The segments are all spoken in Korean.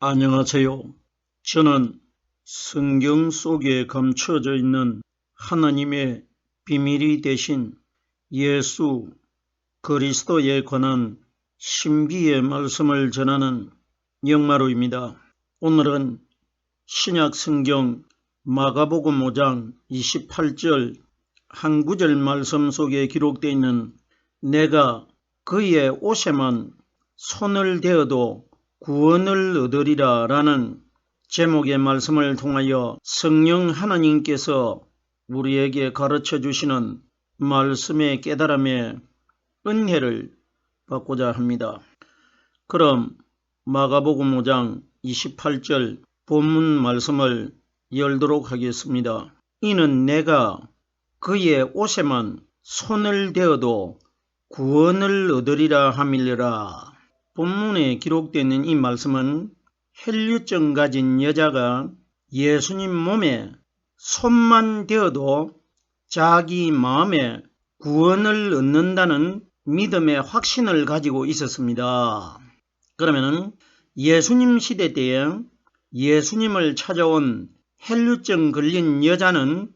안녕하세요. 저는 성경 속에 감춰져 있는 하나님의 비밀이 되신 예수 그리스도에 관한 신비의 말씀을 전하는 영마루입니다. 오늘은 신약 성경 마가복음 5장 28절 한 구절 말씀 속에 기록되어 있는 내가 그의 옷에만 손을 대어도 구원을 얻으리라 라는 제목의 말씀을 통하여 성령 하나님께서 우리에게 가르쳐 주시는 말씀의 깨달음의 은혜를 받고자 합니다. 그럼 마가복음 5장 28절 본문 말씀을 열도록 하겠습니다. 이는 내가 그의 옷에만 손을 대어도 구원을 얻으리라 함이니라. 본문에 기록되어 있는 이 말씀은 혈류증 가진 여자가 예수님 몸에 손만 대어도 자기 마음에 구원을 얻는다는 믿음의 확신을 가지고 있었습니다. 그러면 예수님 시대 때에 예수님을 찾아온 혈류증 걸린 여자는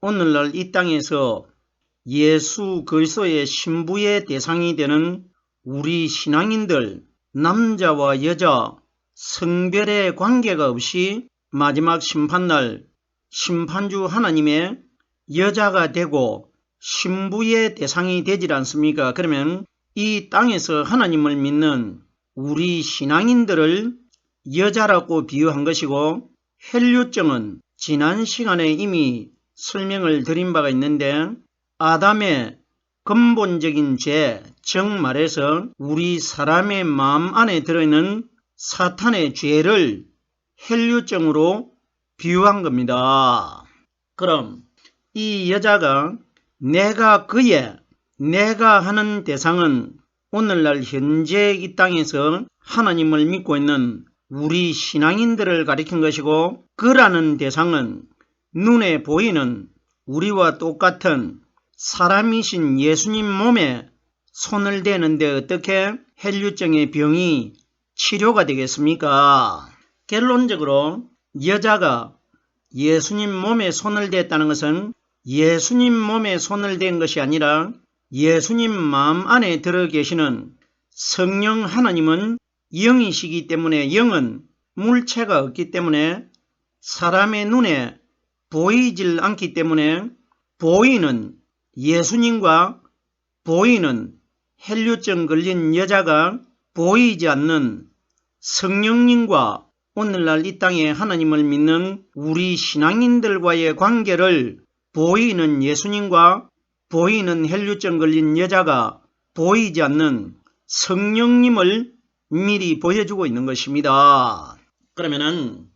오늘날 이 땅에서 예수 그리스도의 신부의 대상이 되는 우리 신앙인들, 남자와 여자, 성별의 관계가 없이 마지막 심판날 심판주 하나님의 여자가 되고 신부의 대상이 되질 않습니까? 그러면 이 땅에서 하나님을 믿는 우리 신앙인들을 여자라고 비유한 것이고, 혈류증은 지난 시간에 이미 설명을 드린 바가 있는데, 아담의 근본적인 죄, 즉 말해서 우리 사람의 마음 안에 들어있는 사탄의 죄를 혈류증으로 비유한 겁니다. 그럼 이 여자가 내가 하는 대상은 오늘날 현재 이 땅에서 하나님을 믿고 있는 우리 신앙인들을 가리킨 것이고, 그라는 대상은 눈에 보이는 우리와 똑같은 사람이신 예수님 몸에 손을 대는데 어떻게 혈류증의 병이 치료가 되겠습니까? 결론적으로 여자가 예수님 몸에 손을 댔다는 것은 예수님 몸에 손을 댄 것이 아니라 예수님 마음 안에 들어 계시는 성령 하나님은 영이시기 때문에, 영은 물체가 없기 때문에 사람의 눈에 보이질 않기 때문에 보이는 예수님과 보이는 혈류증 걸린 여자가 보이지 않는 성령님과 오늘날 이 땅에 하나님을 믿는 우리 신앙인들과의 관계를 보이는 예수님과 보이는 혈류증 걸린 여자가 보이지 않는 성령님을 미리 보여주고 있는 것입니다. 그러면은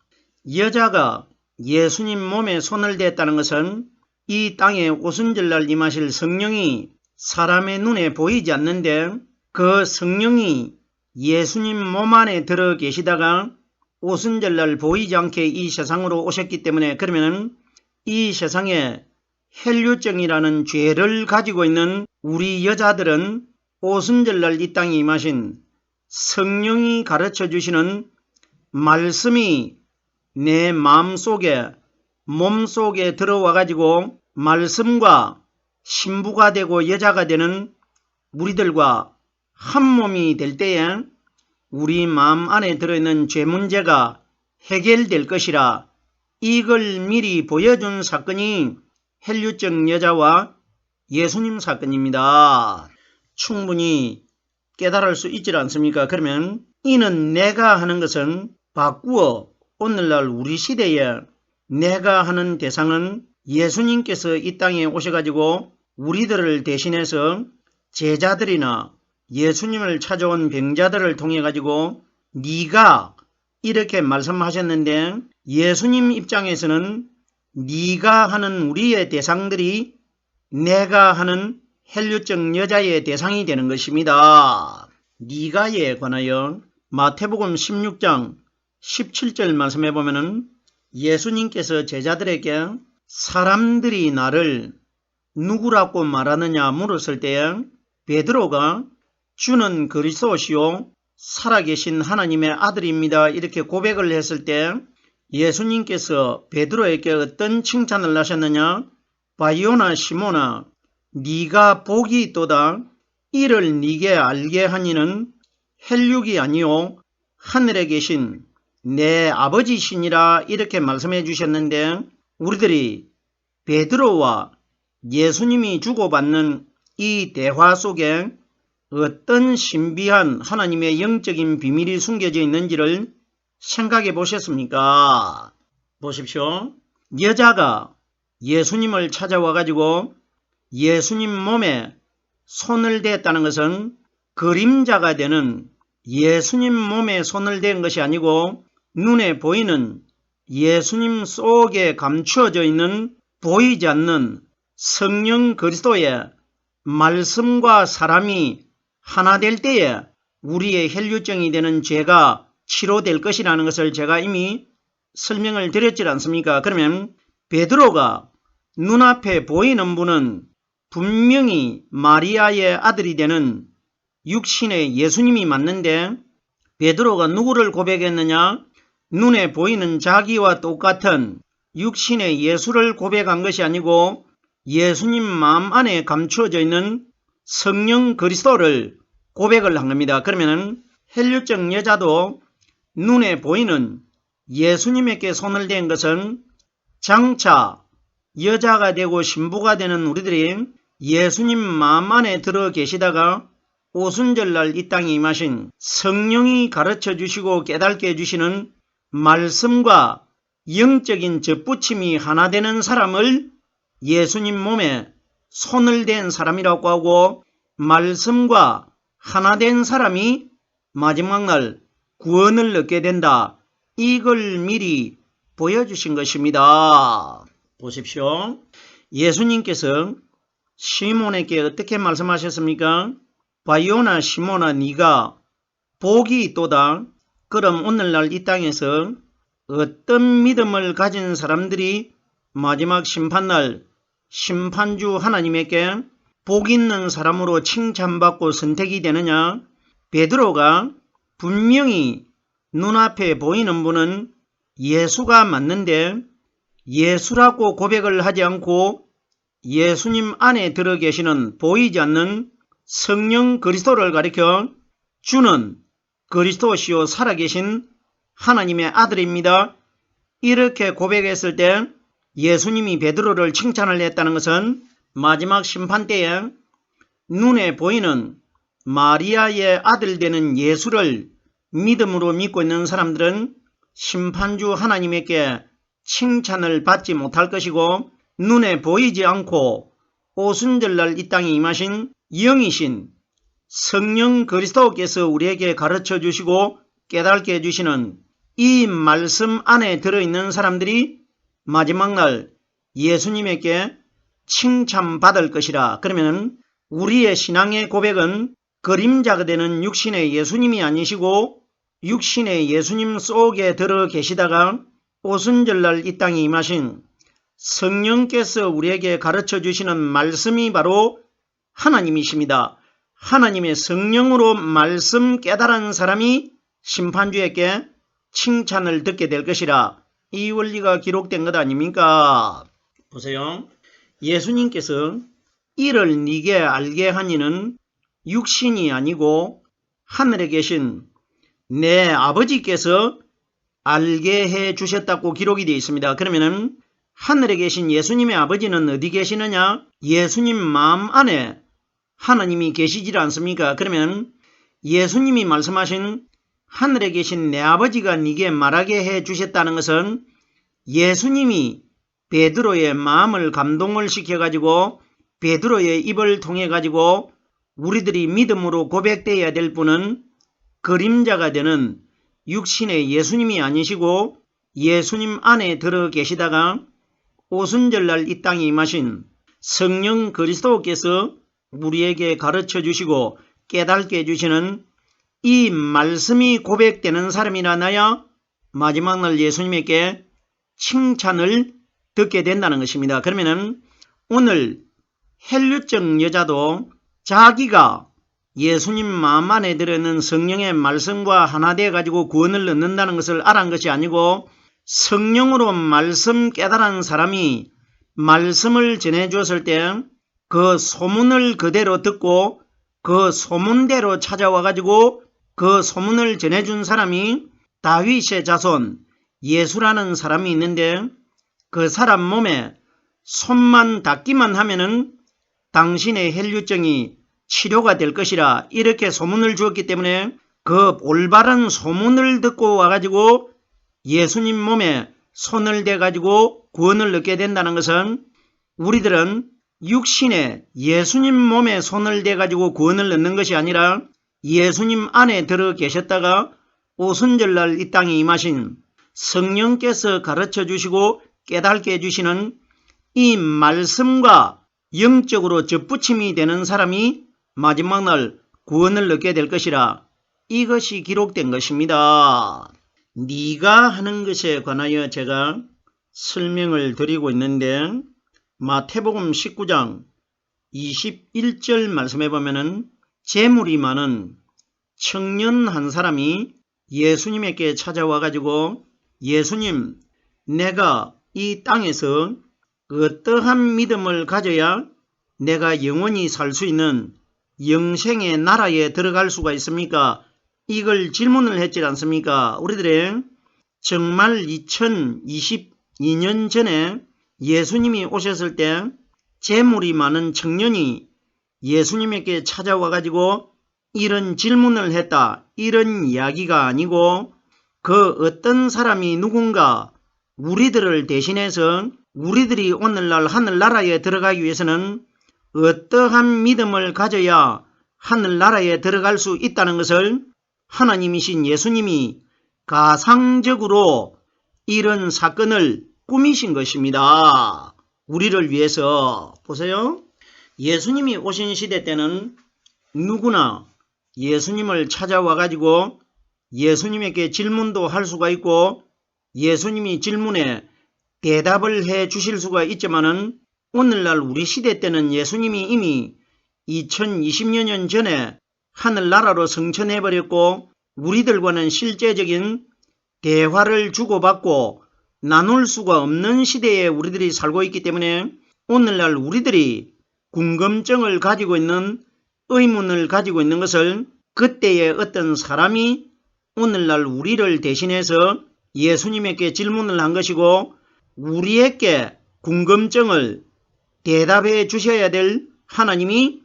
여자가 예수님 몸에 손을 댔다는 것은 이 땅에 오순절날 임하실 성령이 사람의 눈에 보이지 않는데, 그 성령이 예수님 몸 안에 들어 계시다가 오순절날 보이지 않게 이 세상으로 오셨기 때문에, 그러면 이 세상에 혈류증이라는 죄를 가지고 있는 우리 여자들은 오순절날 이 땅에 임하신 성령이 가르쳐 주시는 말씀이 내 마음속에 몸속에 들어와 가지고 말씀과 신부가 되고 여자가 되는 우리들과 한 몸이 될 때에 우리 마음 안에 들어있는 죄 문제가 해결될 것이라, 이걸 미리 보여준 사건이 혈류증 여자와 예수님 사건입니다. 충분히 깨달을 수 있지 않습니까? 그러면 이는 내가 하는 것은 바꾸어 오늘날 우리 시대에 내가 하는 대상은 예수님께서 이 땅에 오셔가지고 우리들을 대신해서 제자들이나 예수님을 찾아온 병자들을 통해 가지고 네가 이렇게 말씀하셨는데, 예수님 입장에서는 네가 하는 우리의 대상들이 내가 하는 혈류증 여자의 대상이 되는 것입니다. 네가에 관하여 마태복음 16장 17절 말씀해 보면은 예수님께서 제자들에게 사람들이 나를 누구라고 말하느냐 물었을 때 베드로가 주는 그리스도시요 살아계신 하나님의 아들입니다. 이렇게 고백을 했을 때 예수님께서 베드로에게 어떤 칭찬을 하셨느냐? 바요나 시몬아, 네가 복이 있도다. 이를 네게 알게 하니는 혈육이 아니요 하늘에 계신 내 아버지시니라. 이렇게 말씀해 주셨는데, 우리들이 베드로와 예수님이 주고받는 이 대화 속에 어떤 신비한 하나님의 영적인 비밀이 숨겨져 있는지를 생각해 보셨습니까? 보십시오. 여자가 예수님을 찾아와 가지고 예수님 몸에 손을 댔다는 것은 그림자가 되는 예수님 몸에 손을 댄 것이 아니고 눈에 보이는 예수님 속에 감추어져 있는 보이지 않는 성령 그리스도의 말씀과 사람이 하나 될 때에 우리의 혈류증이 되는 죄가 치료될 것이라는 것을 제가 이미 설명을 드렸지 않습니까? 그러면 베드로가 눈앞에 보이는 분은 분명히 마리아의 아들이 되는 육신의 예수님이 맞는데, 베드로가 누구를 고백했느냐? 눈에 보이는 자기와 똑같은 육신의 예수를 고백한 것이 아니고 예수님 마음 안에 감추어져 있는 성령 그리스도를 고백을 한 겁니다. 그러면 혈류증 여자도 눈에 보이는 예수님에게 손을 댄 것은 장차 여자가 되고 신부가 되는 우리들이 예수님 마음 안에 들어 계시다가 오순절날 이 땅에 임하신 성령이 가르쳐 주시고 깨닫게 해주시는 말씀과 영적인 접붙임이 하나 되는 사람을 예수님 몸에 손을 댄 사람이라고 하고, 말씀과 하나 된 사람이 마지막 날 구원을 얻게 된다. 이걸 미리 보여주신 것입니다. 보십시오. 예수님께서 시몬에게 어떻게 말씀하셨습니까? 바요나 시몬아, 네가 복이 있도다. 그럼 오늘날 이 땅에서 어떤 믿음을 가진 사람들이 마지막 심판날 심판주 하나님에게 복 있는 사람으로 칭찬받고 선택이 되느냐? 베드로가 분명히 눈앞에 보이는 분은 예수가 맞는데 예수라고 고백을 하지 않고 예수님 안에 들어 계시는 보이지 않는 성령 그리스도를 가리켜 주는 그리스도시요 살아계신 하나님의 아들입니다. 이렇게 고백했을 때 예수님이 베드로를 칭찬을 했다는 것은 마지막 심판 때에 눈에 보이는 마리아의 아들 되는 예수를 믿음으로 믿고 있는 사람들은 심판주 하나님에게 칭찬을 받지 못할 것이고, 눈에 보이지 않고 오순절날 이 땅에 임하신 영이신 성령 그리스도께서 우리에게 가르쳐 주시고 깨닫게 해주시는 이 말씀 안에 들어있는 사람들이 마지막 날 예수님에게 칭찬받을 것이라. 그러면 우리의 신앙의 고백은 그림자가 되는 육신의 예수님이 아니시고 육신의 예수님 속에 들어 계시다가 오순절날 이 땅에 임하신 성령께서 우리에게 가르쳐 주시는 말씀이 바로 하나님이십니다. 하나님의 성령으로 말씀 깨달은 사람이 심판주에게 칭찬을 듣게 될 것이라. 이 원리가 기록된 것 아닙니까? 보세요. 예수님께서 이를 네게 알게 하니는 육신이 아니고 하늘에 계신 내 아버지께서 알게 해 주셨다고 기록이 되어 있습니다. 그러면은 하늘에 계신 예수님의 아버지는 어디 계시느냐? 예수님 마음 안에 하나님이 계시질 않습니까? 그러면 예수님이 말씀하신 하늘에 계신 내 아버지가 네게 말하게 해 주셨다는 것은 예수님이 베드로의 마음을 감동을 시켜가지고 베드로의 입을 통해가지고 우리들이 믿음으로 고백되어야 될 분은 그림자가 되는 육신의 예수님이 아니시고 예수님 안에 들어 계시다가 오순절날 이 땅에 임하신 성령 그리스도께서 우리에게 가르쳐 주시고 깨닫게 해주시는 이 말씀이 고백되는 사람이라 나야 마지막 날 예수님에게 칭찬을 듣게 된다는 것입니다. 그러면은 오늘 혈류증 여자도 자기가 예수님 마음 안에 들어있는 성령의 말씀과 하나 되어 가지고 구원을 얻는다는 것을 알아낸 것이 아니고 성령으로 말씀 깨달은 사람이 말씀을 전해 주었을 때 그 소문을 그대로 듣고 그 소문대로 찾아와 가지고 그 소문을 전해준 사람이 다윗의 자손 예수라는 사람이 있는데 그 사람 몸에 손만 닿기만 하면은 당신의 혈류증이 치료가 될 것이라 이렇게 소문을 주었기 때문에 그 올바른 소문을 듣고 와가지고 예수님 몸에 손을 대가지고 구원을 얻게 된다는 것은 우리들은 육신에 예수님 몸에 손을 대가지고 구원을 얻는 것이 아니라 예수님 안에 들어 계셨다가 오순절날 이 땅에 임하신 성령께서 가르쳐 주시고 깨닫게 해주시는 이 말씀과 영적으로 접붙임이 되는 사람이 마지막 날 구원을 얻게 될 것이라 이것이 기록된 것입니다. 네가 하는 것에 관하여 제가 설명을 드리고 있는데 마태복음 19장 21절 말씀해 보면은 재물이 많은 청년 한 사람이 예수님에게 찾아와 가지고 예수님, 내가 이 땅에서 어떠한 믿음을 가져야 내가 영원히 살 수 있는 영생의 나라에 들어갈 수가 있습니까? 이걸 질문을 했지 않습니까? 우리들의 정말 2022년 전에 예수님이 오셨을 때 재물이 많은 청년이 예수님에게 찾아와 가지고 이런 질문을 했다. 이런 이야기가 아니고 그 어떤 사람이 누군가 우리들을 대신해서 우리들이 오늘날 하늘나라에 들어가기 위해서는 어떠한 믿음을 가져야 하늘나라에 들어갈 수 있다는 것을 하나님이신 예수님이 가상적으로 이런 사건을 꾸미신 것입니다. 우리를 위해서. 보세요. 예수님이 오신 시대 때는 누구나 예수님을 찾아와 가지고 예수님에게 질문도 할 수가 있고 예수님이 질문에 대답을 해 주실 수가 있지만은 오늘날 우리 시대 때는 예수님이 이미 2020여 년 전에 하늘나라로 승천해버렸고 우리들과는 실제적인 대화를 주고받고 나눌 수가 없는 시대에 우리들이 살고 있기 때문에 오늘날 우리들이 궁금증을 가지고 있는 의문을 가지고 있는 것을 그때의 어떤 사람이 오늘날 우리를 대신해서 예수님에게 질문을 한 것이고 우리에게 궁금증을 대답해 주셔야 될 하나님이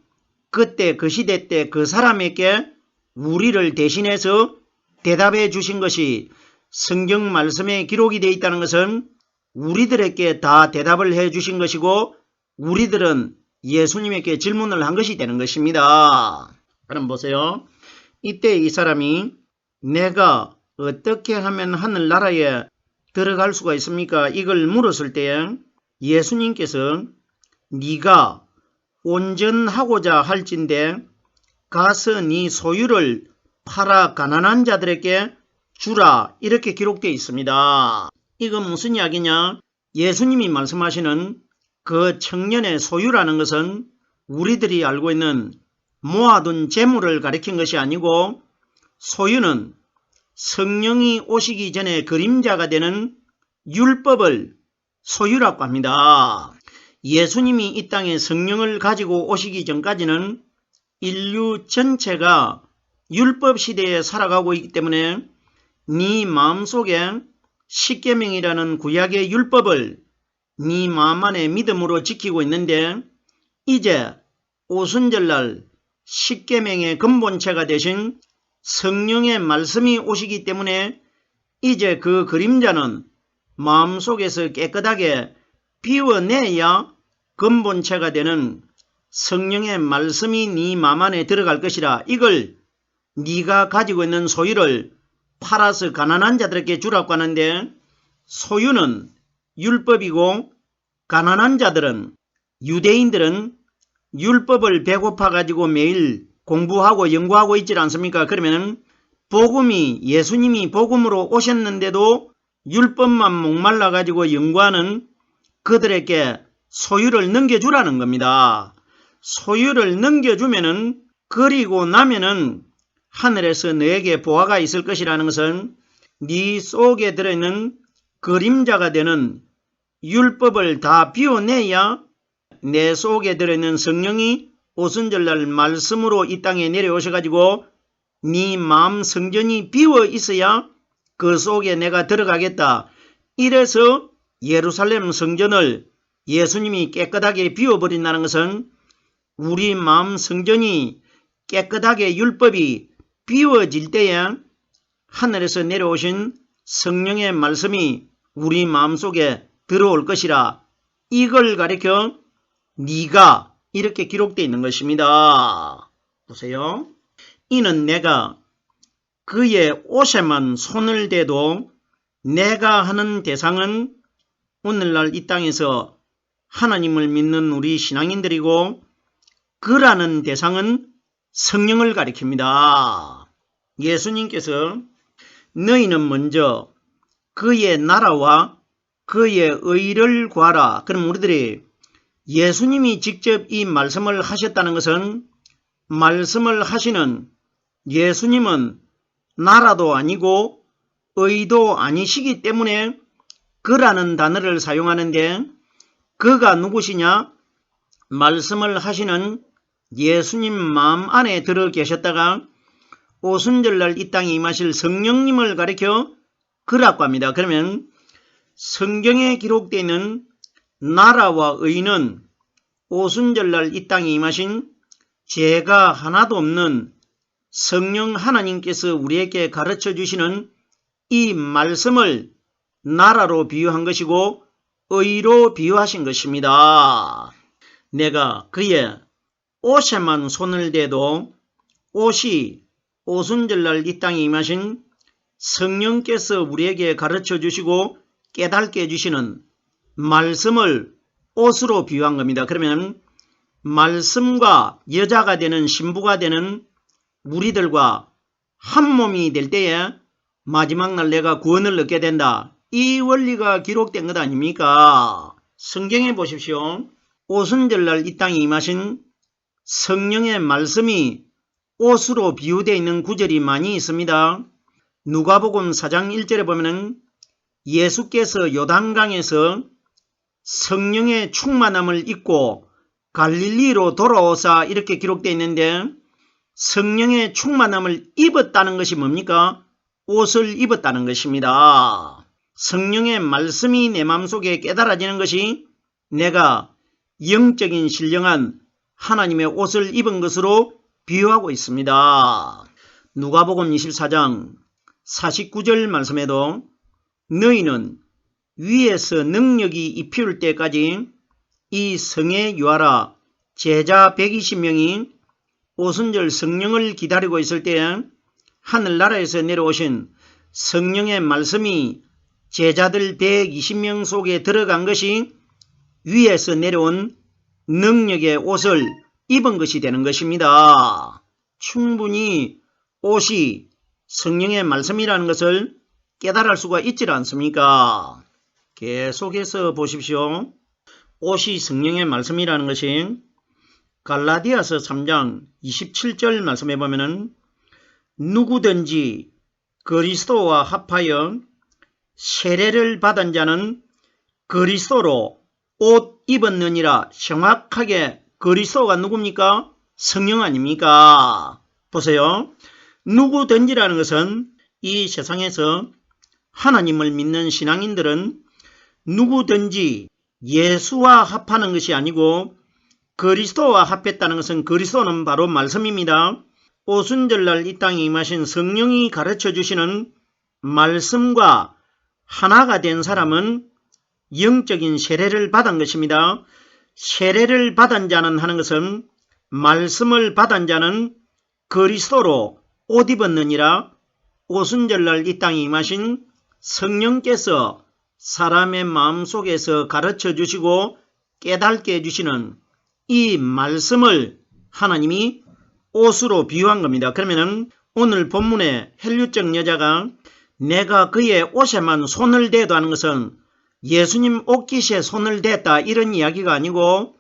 그때 그 시대 때 그 사람에게 우리를 대신해서 대답해 주신 것이 성경 말씀에 기록이 되어 있다는 것은 우리들에게 다 대답을 해 주신 것이고 우리들은 예수님에게 질문을 한 것이 되는 것입니다. 그럼 보세요. 이때 이 사람이 내가 어떻게 하면 하늘나라에 들어갈 수가 있습니까? 이걸 물었을 때 예수님께서 네가 온전하고자 할진대 가서 네 소유를 팔아 가난한 자들에게 주라 이렇게 기록되어 있습니다. 이건 무슨 이야기냐? 예수님이 말씀하시는 그 청년의 소유라는 것은 우리들이 알고 있는 모아둔 재물을 가리킨 것이 아니고 소유는 성령이 오시기 전에 그림자가 되는 율법을 소유라고 합니다. 예수님이 이 땅에 성령을 가지고 오시기 전까지는 인류 전체가 율법 시대에 살아가고 있기 때문에 네 마음속에 십계명이라는 구약의 율법을 네 마음 안에 믿음으로 지키고 있는데 이제 오순절날 십계명의 근본체가 되신 성령의 말씀이 오시기 때문에 이제 그 그림자는 마음속에서 깨끗하게 비워내야 근본체가 되는 성령의 말씀이 네 마음 안에 들어갈 것이라. 이걸 네가 가지고 있는 소유를 팔아서 가난한 자들에게 주라고 하는데 소유는 율법이고 가난한 자들은 유대인들은 율법을 배고파 가지고 매일 공부하고 연구하고 있지 않습니까? 그러면은 복음이 예수님이 복음으로 오셨는데도 율법만 목말라 가지고 연구하는 그들에게 소유를 넘겨주라는 겁니다. 소유를 넘겨주면은 그리고 나면은 하늘에서 너에게 보화가 있을 것이라는 것은 네 속에 들어있는 그림자가 되는 율법을 다 비워내야 내 속에 들어있는 성령이 오순절날 말씀으로 이 땅에 내려오셔가지고 네 마음 성전이 비워 있어야 그 속에 내가 들어가겠다. 이래서 예루살렘 성전을 예수님이 깨끗하게 비워버린다는 것은 우리 마음 성전이 깨끗하게 율법이 비워질 때에 하늘에서 내려오신 성령의 말씀이 우리 마음속에 들어올 것이라. 이걸 가리켜 네가 이렇게 기록되어 있는 것입니다. 보세요. 이는 내가 그의 옷에만 손을 대도 내가 하는 대상은 오늘날 이 땅에서 하나님을 믿는 우리 신앙인들이고 그라는 대상은 성령을 가리킵니다. 예수님께서 너희는 먼저 그의 나라와 그의 의를 구하라. 그럼 우리들이 예수님이 직접 이 말씀을 하셨다는 것은 말씀을 하시는 예수님은 나라도 아니고 의도 아니시기 때문에 그라는 단어를 사용하는데 그가 누구시냐? 말씀을 하시는 예수님 마음 안에 들어 계셨다가 오순절날 이 땅에 임하실 성령님을 가리켜 그라고 합니다. 그러면 성경에 기록되어 있는 나라와 의는 오순절날 이 땅에 임하신 죄가 하나도 없는 성령 하나님께서 우리에게 가르쳐 주시는 이 말씀을 나라로 비유한 것이고 의로 비유하신 것입니다. 내가 그의 옷에만 손을 대도 옷이 오순절날 이 땅에 임하신 성령께서 우리에게 가르쳐 주시고 깨닫게 해주시는 말씀을 옷으로 비유한 겁니다. 그러면 말씀과 여자가 되는 신부가 되는 우리들과 한 몸이 될 때에 마지막 날 내가 구원을 얻게 된다. 이 원리가 기록된 것 아닙니까? 성경에 보십시오. 오순절날 이 땅에 임하신 성령의 말씀이 옷으로 비유되어 있는 구절이 많이 있습니다. 누가복음 4장 1절에 보면은 예수께서 요단강에서 성령의 충만함을 입고 갈릴리로 돌아오사 이렇게 기록되어 있는데 성령의 충만함을 입었다는 것이 뭡니까? 옷을 입었다는 것입니다. 성령의 말씀이 내 마음속에 깨달아지는 것이 내가 영적인 신령한 하나님의 옷을 입은 것으로 비유하고 있습니다. 누가복음 24장 49절 말씀에도 너희는 위에서 능력이 입힐 때까지 이 성에 유하라. 제자 120명이 오순절 성령을 기다리고 있을 때 하늘나라에서 내려오신 성령의 말씀이 제자들 120명 속에 들어간 것이 위에서 내려온 능력의 옷을 입은 것이 되는 것입니다. 충분히 옷이 성령의 말씀이라는 것을 깨달을 수가 있지 않습니까? 계속해서 보십시오. 옷이 성령의 말씀이라는 것이 갈라디아서 3장 27절 말씀해 보면은 누구든지 그리스도와 합하여 세례를 받은 자는 그리스도로 옷 입었느니라. 정확하게 그리스도가 누굽니까? 성령 아닙니까? 보세요. 누구든지라는 것은 이 세상에서 하나님을 믿는 신앙인들은 누구든지 예수와 합하는 것이 아니고 그리스도와 합했다는 것은 그리스도는 바로 말씀입니다. 오순절날 이 땅에 임하신 성령이 가르쳐 주시는 말씀과 하나가 된 사람은 영적인 세례를 받은 것입니다. 세례를 받은 자는 하는 것은 말씀을 받은 자는 그리스도로 옷 입었느니라. 오순절날 이 땅에 임하신 성령께서 사람의 마음속에서 가르쳐 주시고 깨닫게 해주시는 이 말씀을 하나님이 옷으로 비유한 겁니다. 그러면 오늘 본문의 헬류적 여자가 내가 그의 옷에만 손을 대도 하는 것은 예수님 옷깃에 손을 댔다 이런 이야기가 아니고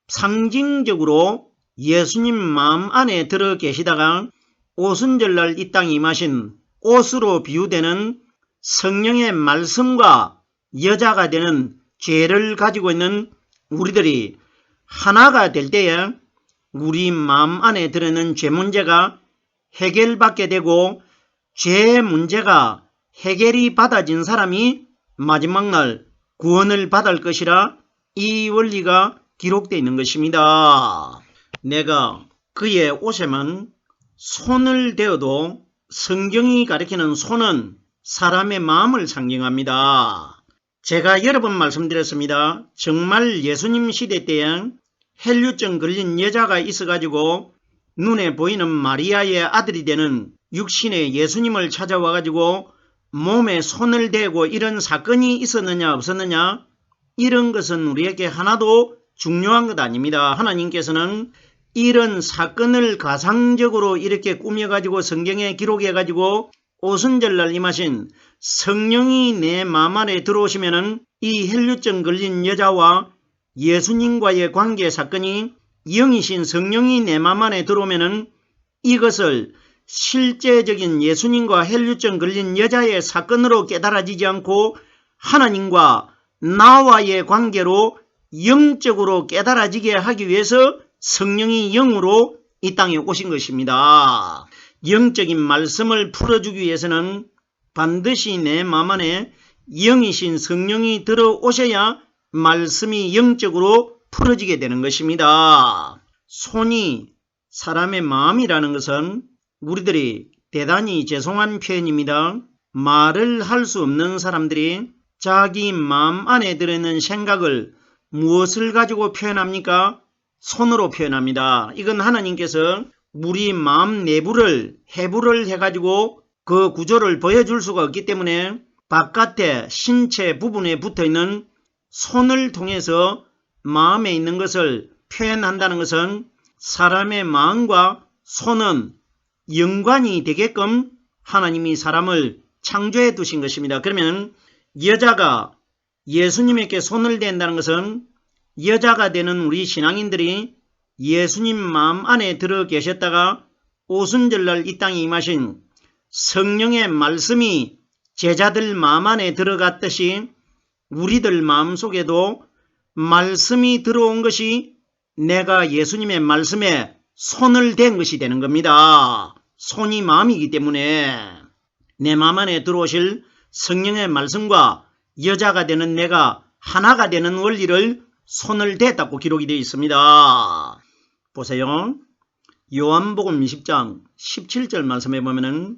상징적으로 예수님 마음 안에 들어 계시다가 오순절날 이 땅에 임하신 옷으로 비유되는 성령의 말씀과 여자가 되는 죄를 가지고 있는 우리들이 하나가 될 때에 우리 마음 안에 들어있는 죄 문제가 해결받게 되고 죄 문제가 해결이 받아진 사람이 마지막 날 구원을 받을 것이라 이 원리가 기록되어 있는 것입니다. 내가 그의 옷에만 손을 대어도 성경이 가리키는 손은 사람의 마음을 상징합니다. 제가 여러 번 말씀드렸습니다. 정말 예수님 시대 때에 혈류증 걸린 여자가 있어가지고 눈에 보이는 마리아의 아들이 되는 육신의 예수님을 찾아와가지고 몸에 손을 대고 이런 사건이 있었느냐 없었느냐, 이런 것은 우리에게 하나도 중요한 것 아닙니다. 하나님께서는 이런 사건을 가상적으로 이렇게 꾸며가지고 성경에 기록해가지고 오순절날 임하신 성령이 내 마음 안에 들어오시면은 이 혈류증 걸린 여자와 예수님과의 관계 사건이 영이신 성령이 내 마음 안에 들어오면은 이것을 실제적인 예수님과 혈류증 걸린 여자의 사건으로 깨달아지지 않고 하나님과 나와의 관계로 영적으로 깨달아지게 하기 위해서 성령이 영으로 이 땅에 오신 것입니다. 영적인 말씀을 풀어주기 위해서는 반드시 내 마음 안에 영이신 성령이 들어오셔야 말씀이 영적으로 풀어지게 되는 것입니다. 손이 사람의 마음이라는 것은 우리들이 대단히 죄송한 표현입니다. 말을 할 수 없는 사람들이 자기 마음 안에 들어있는 생각을 무엇을 가지고 표현합니까? 손으로 표현합니다. 이건 하나님께서 우리 마음 내부를 해부를 해가지고 그 구조를 보여줄 수가 없기 때문에 바깥에 신체 부분에 붙어있는 손을 통해서 마음에 있는 것을 표현한다는 것은 사람의 마음과 손은 연관이 되게끔 하나님이 사람을 창조해 두신 것입니다. 그러면 여자가 예수님에게 손을 댄다는 것은 여자가 되는 우리 신앙인들이 예수님 마음 안에 들어 계셨다가 오순절날 이 땅에 임하신 성령의 말씀이 제자들 마음 안에 들어갔듯이 우리들 마음속에도 말씀이 들어온 것이 내가 예수님의 말씀에 손을 댄 것이 되는 겁니다. 손이 마음이기 때문에 내 마음 안에 들어오실 성령의 말씀과 여자가 되는 내가 하나가 되는 원리를 손을 댔다고 기록이 되어 있습니다. 보세요. 요한복음 20장 17절 말씀해 보면은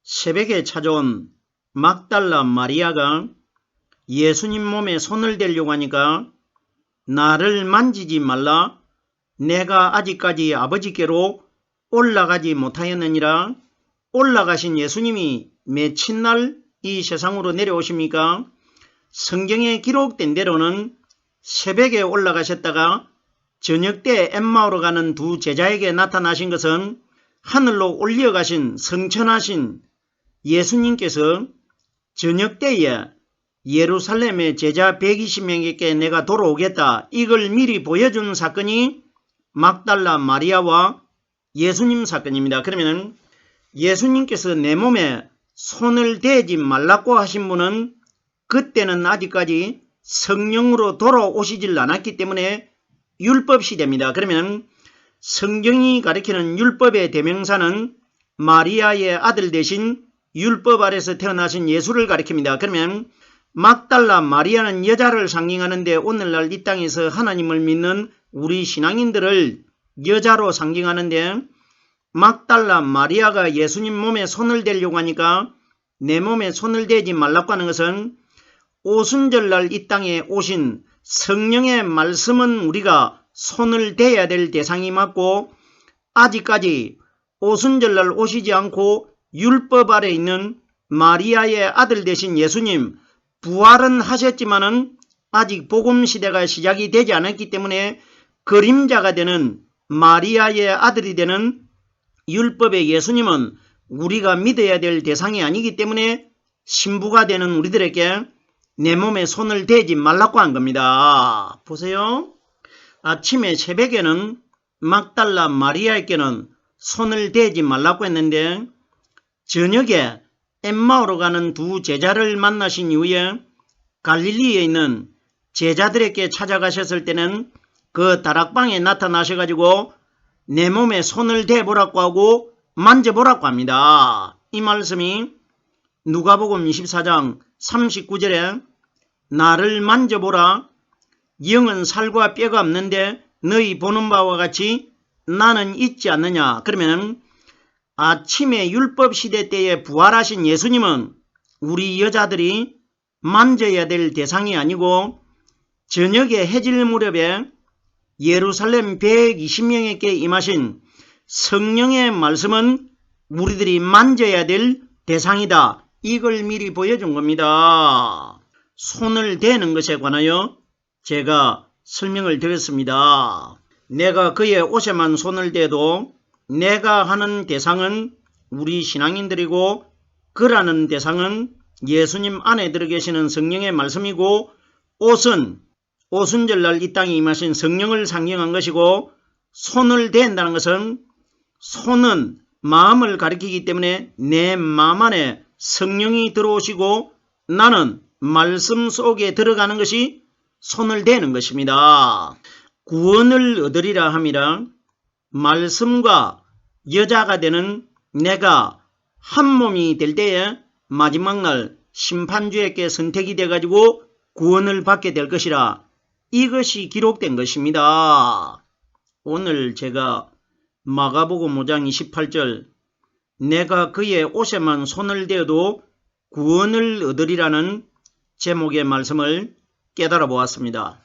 새벽에 찾아온 막달라 마리아가 예수님 몸에 손을 대려고 하니까 나를 만지지 말라, 내가 아직까지 아버지께로 올라가지 못하였느니라. 올라가신 예수님이 며칠 날 이 세상으로 내려오십니까? 성경에 기록된 대로는 새벽에 올라가셨다가 저녁 때 엠마오로 가는 두 제자에게 나타나신 것은 하늘로 올려가신 성천하신 예수님께서 저녁 때에 예루살렘의 제자 120명에게 내가 돌아오겠다, 이걸 미리 보여준 사건이 막달라 마리아와 예수님 사건입니다. 그러면 예수님께서 내 몸에 손을 대지 말라고 하신 분은 그때는 아직까지 성령으로 돌아오시질 않았기 때문에 율법 시대입니다. 그러면 성경이 가리키는 율법의 대명사는 마리아의 아들 대신 율법 아래서 태어나신 예수를 가리킵니다. 그러면 막달라 마리아는 여자를 상징하는데 오늘날 이 땅에서 하나님을 믿는 우리 신앙인들을 여자로 상징하는데 막달라 마리아가 예수님 몸에 손을 대려고 하니까 내 몸에 손을 대지 말라고 하는 것은 오순절날 이 땅에 오신 성령의 말씀은 우리가 손을 대야 될 대상이 맞고 아직까지 오순절날 오시지 않고 율법 아래 있는 마리아의 아들 되신 예수님 부활은 하셨지만은 아직 복음시대가 시작이 되지 않았기 때문에 그림자가 되는 마리아의 아들이 되는 율법의 예수님은 우리가 믿어야 될 대상이 아니기 때문에 신부가 되는 우리들에게 내 몸에 손을 대지 말라고 한 겁니다. 보세요. 아침에 새벽에는 막달라 마리아에게는 손을 대지 말라고 했는데 저녁에 엠마오로 가는 두 제자를 만나신 이후에 갈릴리에 있는 제자들에게 찾아가셨을 때는 그 다락방에 나타나셔가지고 내 몸에 손을 대보라고 하고 만져보라고 합니다. 이 말씀이 누가복음 24장 39절에 나를 만져보라. 영은 살과 뼈가 없는데 너희 보는 바와 같이 나는 있지 않느냐. 그러면 아침에 율법시대 때에 부활하신 예수님은 우리 여자들이 만져야 될 대상이 아니고 저녁에 해질 무렵에 예루살렘 120명에게 임하신 성령의 말씀은 우리들이 만져야 될 대상이다. 이걸 미리 보여준 겁니다. 손을 대는 것에 관하여 제가 설명을 드렸습니다. 내가 그의 옷에만 손을 대도 내가 하는 대상은 우리 신앙인들이고 그라는 대상은 예수님 안에 들어계시는 성령의 말씀이고 옷은 오순절날 이 땅에 임하신 성령을 상징한 것이고 손을 댄다는 것은 손은 마음을 가리키기 때문에 내 마음 안에 성령이 들어오시고 나는 말씀 속에 들어가는 것이 손을 대는 것입니다. 구원을 얻으리라 함이라 말씀과 여자가 되는 내가 한 몸이 될 때에 마지막 날 심판주에게 선택이 돼가지고 구원을 받게 될 것이라 이것이 기록된 것입니다. 오늘 제가 마가복음 5장 28절 내가 그의 옷에만 손을 대어도 구원을 얻으리라는 제목의 말씀을 깨달아 보았습니다.